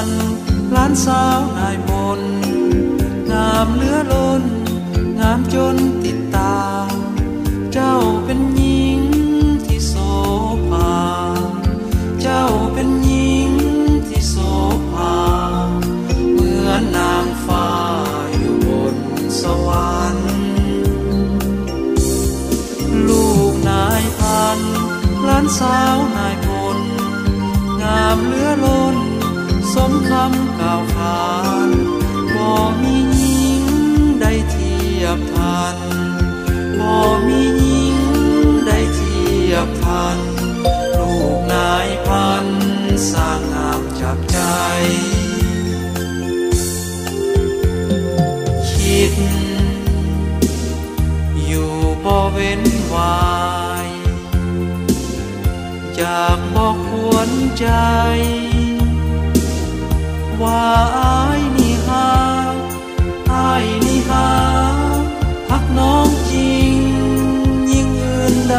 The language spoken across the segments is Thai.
นหลานสาวนายมนงามเหลือล้นงามจนติดตาเจ้าเป็นหญิงที่โสภาเจ้าเป็นหญิงที่โสภาเหมือนนางฟ้าอยู่บนสวรรค์ลูกนายพันหลานสาวนายมนงามเหลือล้นสมคำกล่าวขานบ่มีหญิงได้เทียบทันบ่มีหญิงได้เทียบทันลูกนายพันสร้างงามจากใจคิดอยู่บ่เว้นวายอยากบอกควรใจว่าอ้ายนี่ฮักอ้ายนี่ฮักฮักน้องจริงยิ่งอื่นใด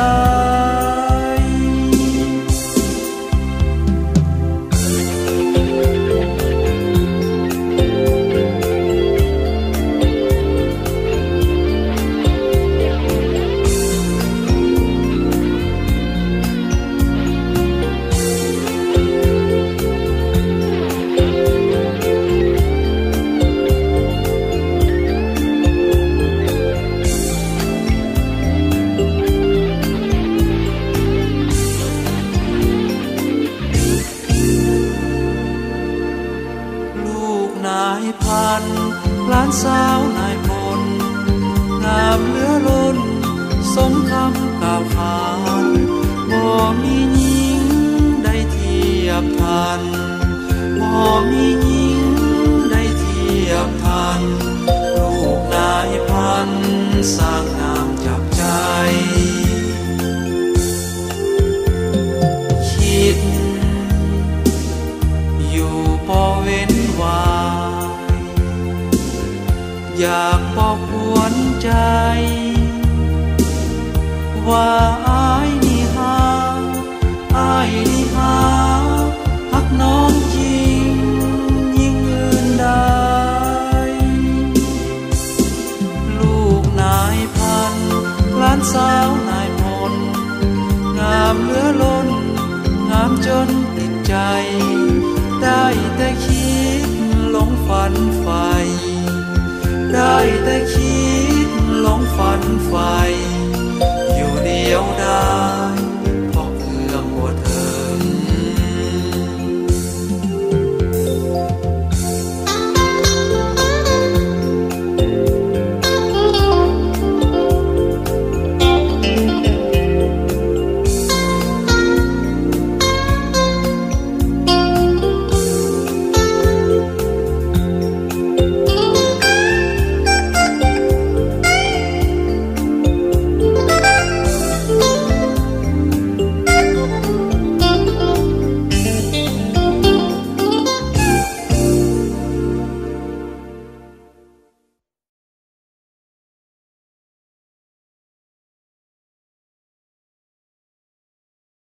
หลานสาวนายมนงามเหลือล้นสมคำกล่าวขานบ่มีหญิงได้เทียบทันบ่มีหญิงได้เทียบทันลูกนายพันสร้างงามจากใจคิดอยู่บ่เว้นวาอยากบอกควรใจว่า